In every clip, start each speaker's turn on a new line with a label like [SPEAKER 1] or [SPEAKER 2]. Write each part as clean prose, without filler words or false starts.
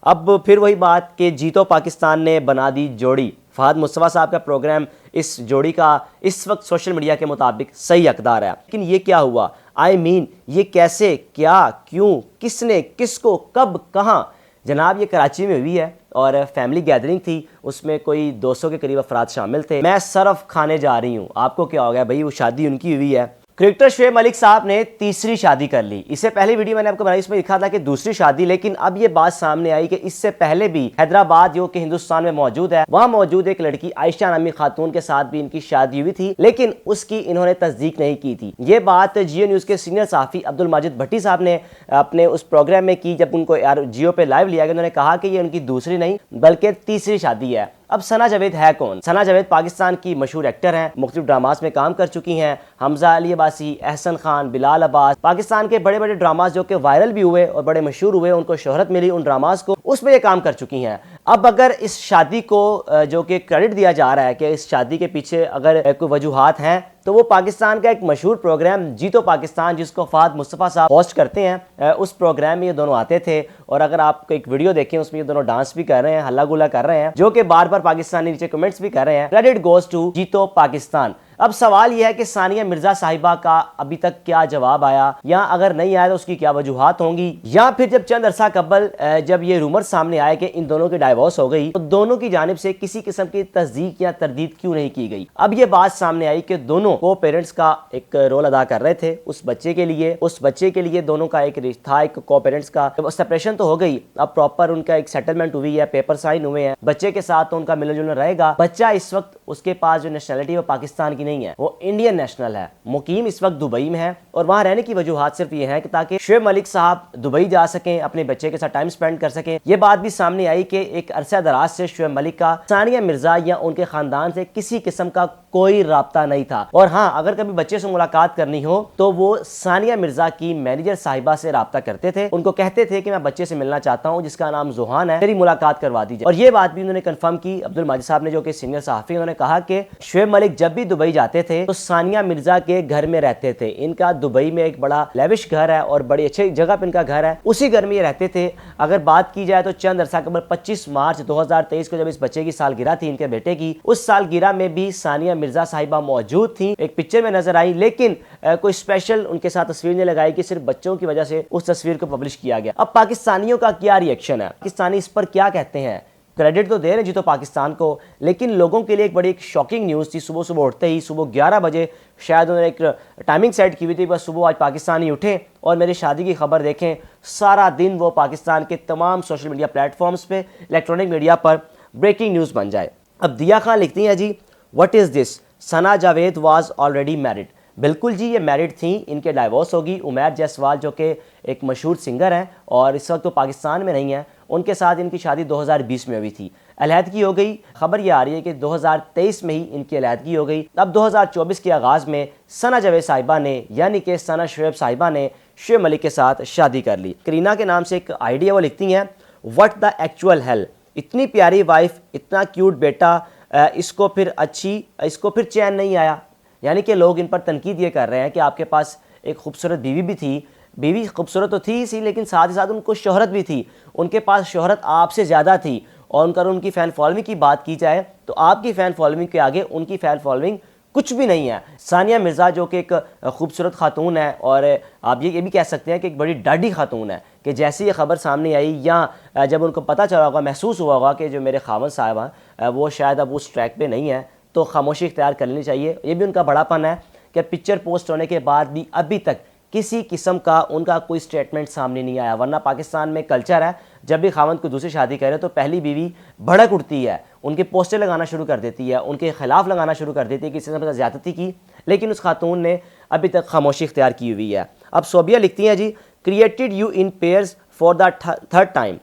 [SPEAKER 1] अब फिर वही बात कि जीतो पाकिस्तान ने बना दी जोड़ी। फहद मुस्तफ़ा साहब का प्रोग्राम इस जोड़ी का इस वक्त सोशल मीडिया के मुताबिक सही हकदार है, लेकिन ये क्या हुआ? ये कैसे, क्या, क्यों, किसने, किसको, कब, कहाँ? जनाब ये कराची में हुई है और फैमिली गैदरिंग थी, उसमें कोई 200 के करीब अफराद शामिल थे। मैं सरफ खाने जा रही हूँ, आपको क्या हो गया भाई? वो शादी उनकी हुई है। क्रिकेटर शुएब मलिक साहब ने तीसरी शादी कर ली। इससे पहले वीडियो मैंने आपको बनाई, इसमें लिखा था कि दूसरी शादी, लेकिन अब ये बात सामने आई कि इससे पहले भी हैदराबाद जो कि हिंदुस्तान में मौजूद है, वहां मौजूद एक लड़की आयशा नामी खातून के साथ भी इनकी शादी हुई थी, लेकिन उसकी इन्होंने तस्दीक नहीं की थी। ये बात जियो न्यूज के सीनियर सहाफी अब्दुल माजिद भट्टी साहब ने अपने उस प्रोग्राम में की, जब उनको जियो पे लाइव लिया गया। उन्होंने कहा कि ये उनकी दूसरी नहीं बल्कि तीसरी शादी है। अब सना जावेद है कौन? सना जावेद पाकिस्तान की मशहूर एक्टर हैं, मुख्तलिफ ड्रामास में काम कर चुकी हैं। हमजा अली अब्बासी, एहसन खान, बिलाल अब्बास, पाकिस्तान के बड़े बड़े ड्रामास जो कि वायरल भी हुए और बड़े मशहूर हुए, उनको शोहरत मिली उन ड्रामास को, उसमें ये काम कर चुकी हैं। अब अगर इस शादी को जो कि क्रेडिट दिया जा रहा है कि इस शादी के पीछे अगर कोई वजूहात हैं, तो वो पाकिस्तान का एक मशहूर प्रोग्राम जीतो पाकिस्तान, जिसको फहद मुस्तफ़ा साहब होस्ट करते हैं, उस प्रोग्राम में ये दोनों आते थे। और अगर आप एक वीडियो देखें, उसमें ये दोनों डांस भी कर रहे हैं, हल्ला गुल्ला कर रहे हैं, जो कि बार बार पाकिस्तानी नीचे कमेंट्स भी कर रहे हैं, क्रेडिट गोज टू जीतो पाकिस्तान। अब सवाल यह है कि सानिया मिर्जा साहिबा का अभी तक क्या जवाब आया, या अगर नहीं आया तो उसकी क्या वजूहात होंगी, या फिर जब चंद अरसा कबल जब ये रूमर सामने आए कि इन दोनों की डाइवोर्स हो गई, तो दोनों की जानिब से किसी किस्म की तस्दीक या तरदीद क्यों नहीं की गई? अब ये बात सामने आई कि दोनों को पेरेंट्स का एक रोल अदा कर रहे थे उस बच्चे के लिए। उस बच्चे के लिए दोनों का एक रिश्ता, एक को पेरेंट्स का सेपरेशन तो हो गई, अब प्रॉपर उनका एक सेटलमेंट हुई है, पेपर साइन हुए हैं, बच्चे के साथ तो उनका मिलन जुलन रहेगा। बच्चा इस वक्त उसके पास जो नेशनलिटी वो पाकिस्तान की नहीं है, वो इंडियन नेशनल है। मुकीम इस वक्त दुबई में है और वहां रहने की वजूहात सिर्फ ये है कि ताकि शुएब मलिक साहब दुबई जा सकें, अपने बच्चे के साथ टाइम स्पेंड कर सकें। ये बात भी सामने आई कि एक अरसा दराज से शुएब मलिक का सानिया मिर्जा या उनके खानदान से किसी किस्म का कोई राब्ता नहीं था। और हाँ, अगर कभी बच्चे से मुलाकात करनी हो तो वो सानिया मिर्जा की मैनेजर साहिबा से राब्ता करते थे, उनको कहते थे कि मैं बच्चे से मिलना चाहता हूँ जिसका नाम जुहान है, मेरी मुलाकात करवा दीजिए। और ये बात भी उन्होंने कंफर्म की अब्दुल माजिद साहब ने, जो कि सीनियर सहाफी, उन्होंने कहा कि शुएब मलिक जब भी दुबई जाते थे तो सानिया मिर्जा के घर में रहते थे। इनका दुबई में एक बड़ा लेविश घर है और बड़ी अच्छी जगह पे इनका घर है, उसी घर में ये रहते थे। अगर बात की जाए तो चंद अरसा कबल 25 मार्च 2023 को जब इस बच्चे की सालगिरह थी, इनके बेटे की, उस सालगिरह में भी सानिया मिर्जा साहिबा मौजूद थी, एक पिक्चर में नजर आई, लेकिन कोई स्पेशल उनके साथ तस्वीर नहीं लगाई कि सिर्फ बच्चों की वजह से उस तस्वीर को पब्लिश किया गया। अब पाकिस्तानियों का क्या रिएक्शन है? पाकिस्तानी इस पर क्या कहते हैं? क्रेडिट तो दे रहे जीतो पाकिस्तान को, लेकिन लोगों के लिए एक बड़ी शॉकिंग न्यूज़ थी। सुबह सुबह उठते ही, सुबह 11 बजे शायद उन्होंने एक टाइमिंग सेट की हुई थी, बस सुबह आज पाकिस्तानी उठे और मेरी शादी की खबर देखें, सारा दिन वो पाकिस्तान के तमाम सोशल मीडिया प्लेटफॉर्म्स पे, इलेक्ट्रॉनिक मीडिया पर ब्रेकिंग न्यूज़ बन जाए। अब दिया खान लिखती हैं जी, what is this, Sana Javed was already married. बिल्कुल जी, ये मैरिड थी, इनके डाइवोर्स होगी। उमैर जायसवाल जो कि एक मशहूर सिंगर हैं और इस वक्त तो पाकिस्तान में नहीं है, उनके साथ इनकी शादी 2020 में हुई थी, अलहदगी हो गई। खबर ये आ रही है कि 2023 में ही इनकी अलहदगी हो गई। अब 2024 के आगाज़ में सना जावेद साहिबा ने, यानी कि सना शुएब साहिबा ने शुएब मलिक के साथ शादी कर ली। करीना के नाम से एक आइडिया वो लिखती हैं, व्हाट द एक्चुअल हेल, इतनी प्यारी वाइफ, इतना क्यूट बेटा, इसको फिर चैन नहीं आया। यानी कि लोग इन पर तनकीद ये कर रहे हैं कि आपके पास एक खूबसूरत बीवी भी थी, बीवी खूबसूरत तो थी ही सी, लेकिन साथ ही साथ उनको शोहरत भी थी, उनके पास शोहरत आपसे ज़्यादा थी। और उनकी फ़ैन फॉलोइंग की बात की जाए तो आपकी फ़ैन फॉलोइंग के आगे उनकी फ़ैन फॉलोइंग कुछ भी नहीं है। सानिया मिर्ज़ा जो कि एक खूबसूरत खातून है, और आप ये भी कह सकते हैं कि एक बड़ी डाडी खातून है, कि जैसे ये खबर सामने आई या जब उनको पता चला होगा, महसूस हुआ होगा कि जो मेरे खामन साहब हैं वो शायद अब उस ट्रैक पे नहीं है, तो खामोशी इख्तियार कर लेनी चाहिए। ये भी उनका बड़ापन है कि पिक्चर पोस्ट होने के बाद भी अभी तक किसी किस्म का उनका कोई स्टेटमेंट सामने नहीं आया। वरना पाकिस्तान में कल्चर है, जब भी खावंद को दूसरी शादी करे तो पहली बीवी भड़क उठती है, उनके पोस्टर लगाना शुरू कर देती है, उनके खिलाफ लगाना शुरू कर देती है किसी ने ज़्यादती की, लेकिन उस खातून ने अभी तक खामोशी इख्तियार की हुई है। अब सोबिया लिखती हैं जी, created you in pairs for the third time.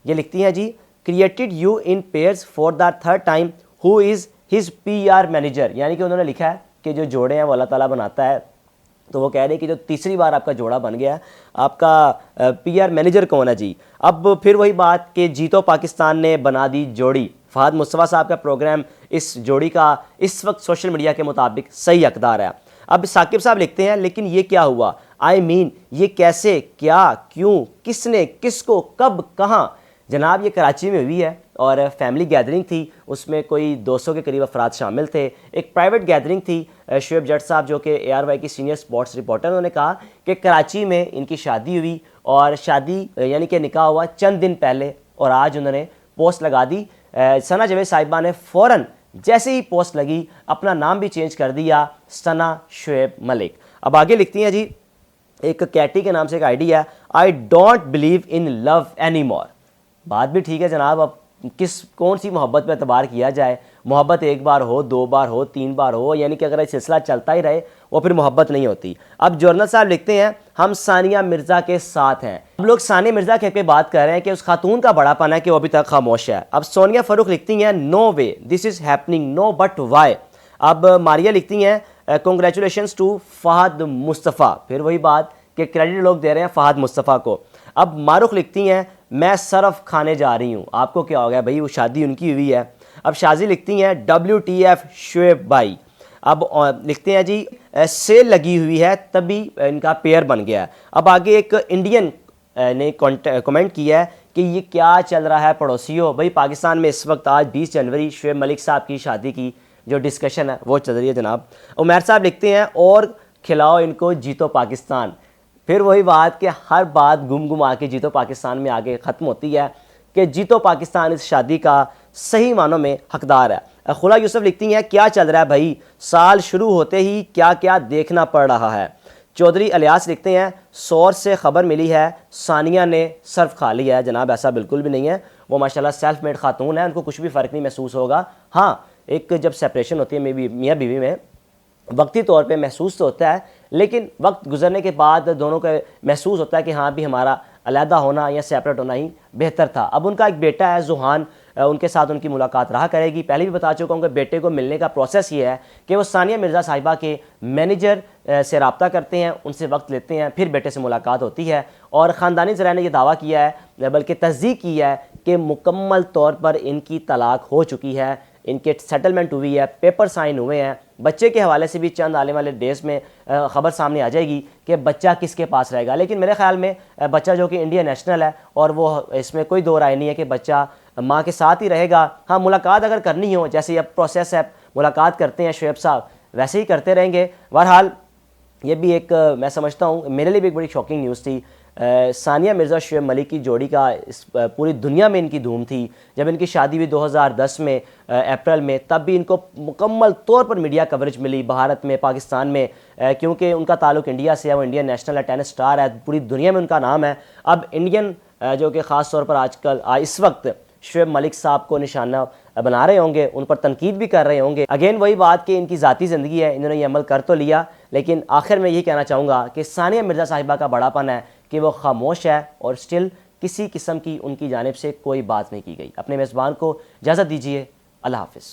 [SPEAKER 1] ये लिखती हैं जी, created you in pairs for the third time, who is his PR manager. यानी कि उन्होंने लिखा है कि जो जोड़े हैं वो अल्लाह ताला बनाता है, तो वो कह रहे हैं कि जो तीसरी बार आपका जोड़ा बन गया, आपका PR मैनेजर कौन है जी। अब फिर वही बात कि जीतो पाकिस्तान ने बना दी जोड़ी। फहद मुस्तफ़ा साहब का प्रोग्राम इस जोड़ी का इस वक्त सोशल मीडिया के मुताबिक सही हकदार है। अब साकिब साहब लिखते हैं, लेकिन ये क्या हुआ, ये कैसे, क्या, क्यों, किसने, किसको, कब, कहाँ? जनाब ये कराची में हुई है और फैमिली गैदरिंग थी, उसमें कोई 200 के करीब अफराद शामिल थे। एक प्राइवेट गैदरिंग थी। शुएब जट साहब जो कि ARY की सीनियर स्पोर्ट्स रिपोर्टर, उन्होंने कहा कि कराची में इनकी शादी हुई और शादी यानी कि निकाह हुआ चंद दिन पहले और आज उन्होंने पोस्ट लगा दी। सना जावेद साहिबा ने फ़ौरन जैसे ही पोस्ट लगी अपना नाम भी चेंज कर दिया, सना शुएब मलिक। अब आगे लिखती हैं जी, एक कैटी के नाम से एक आईडी है, I don't believe in love any more. बात भी ठीक है जनाब, अब कौन सी मोहब्बत पे एतबार किया जाए। मोहब्बत एक बार हो, 2 बार हो, 3 बार हो, यानी कि अगर ये सिलसिला चलता ही रहे वो फिर मोहब्बत नहीं होती। अब जर्नल साहब लिखते हैं, हम सानिया मिर्ज़ा के साथ हैं। अब लोग सानिया मिर्ज़ा के पे बात कर रहे हैं कि उस खातून का बड़ापन है कि वो अभी तक खामोश है। अब सोनिया फ़ारूक लिखती हैं, no way this is happening, no but why. अब मारिया लिखती हैं, कॉन्ग्रेचुलेशंस टू फ़हद मुस्तफ़ा। फिर वही बात कि क्रेडिट लोग दे रहे हैं फ़हद मुस्तफ़ा को। अब मारूख लिखती हैं, मैं सरफ खाने जा रही हूँ। आपको क्या हो गया भाई, वो शादी उनकी हुई है। अब शाजी लिखती हैं, WTF शुएब भाई। अब लिखते हैं जी, सेल लगी हुई है तभी इनका पेयर बन गया है। अब आगे एक इंडियन ने कमेंट किया है कि ये क्या चल रहा है पड़ोसियों। भाई पाकिस्तान में इस वक्त आज 20 जनवरी शुएब मलिक साहब की शादी की जो डिस्कशन है वो चल रही है जनाब। उमैर साहब लिखते हैं, और खिलाओ इनको जीतो पाकिस्तान। फिर वही बात कि हर बात गुम गुम आके जीतो पाकिस्तान में आगे ख़त्म होती है कि जीतो पाकिस्तान इस शादी का सही मानों में हकदार है। खुला यूसुफ लिखती हैं, क्या चल रहा है भाई, साल शुरू होते ही क्या क्या देखना पड़ रहा है। चौधरी अलियास लिखते हैं, सोर्स से खबर मिली है सानिया ने सर्फ खा लिया है। जनाब ऐसा बिल्कुल भी नहीं है, वो माशाल्लाह सेल्फ मेड खातून है, उनको कुछ भी फ़र्क नहीं महसूस होगा। हाँ, एक जब सेपरेशन होती है मियाँ बीवी में वक्ती तौर पे महसूस तो होता है, लेकिन वक्त गुजरने के बाद दोनों का महसूस होता है कि हाँ भी हमारा अलहदा होना या सेपरेट होना ही बेहतर था। अब उनका एक बेटा है जुहान, उनके साथ उनकी मुलाकात रहा करेगी। पहले भी बता चुका हूँ कि बेटे को मिलने का प्रोसेस ये है कि वो सानिया मिर्ज़ा साहिबा के मैनेजर से रब्ता करते हैं, उनसे वक्त लेते हैं, फिर बेटे से मुलाकात होती है। और ख़ानदानी ज़राए ने यह दावा किया है, बल्कि तस्दीक की है कि मुकम्मल तौर पर इनकी तलाक हो चुकी है, इनके सेटलमेंट हुई है, पेपर साइन हुए हैं। बच्चे के हवाले से भी चंद आने वाले डेज में ख़बर सामने आ जाएगी कि बच्चा किसके पास रहेगा। लेकिन मेरे ख्याल में बच्चा जो कि इंडियन नेशनल है और वो इसमें कोई दो राय नहीं है कि बच्चा माँ के साथ ही रहेगा। हाँ, मुलाकात अगर करनी हो, जैसे अब प्रोसेस है, मुलाकात करते हैं शुएब साहब, वैसे ही करते रहेंगे। बहरहाल ये भी एक मैं समझता हूँ मेरे लिए भी एक बड़ी शॉकिंग न्यूज़ थी। सानिया मिर्ज़ा शुएब मलिक की जोड़ी का इस पूरी दुनिया में इनकी धूम थी। जब इनकी शादी हुई 2010 में अप्रैल में, तब भी इनको मुकम्मल तौर पर मीडिया कवरेज मिली भारत में, पाकिस्तान में, क्योंकि उनका ताल्लुक़ इंडिया से है, वो इंडियन नेशनल है, टेनिस स्टार है, पूरी दुनिया में उनका नाम है। अब इंडियन जो कि ख़ास तौर पर आजकल इस वक्त शुएब मलिक साहब को निशाना बना रहे होंगे, उन पर तनकीद भी कर रहे होंगे। अगेन वही बात कि इनकी ज़ाती ज़िंदगी है, इन्होंने ये अमल कर तो लिया, लेकिन आखिर में यही कहना चाहूँगा कि सानिया मिर्ज़ा साहिबा का बड़ापन है कि वो खामोश है और स्टिल किसी किस्म की उनकी जानिब से कोई बात नहीं की गई। अपने मेज़बान को इजाज़त दीजिए। अल्लाह हाफ़िज़।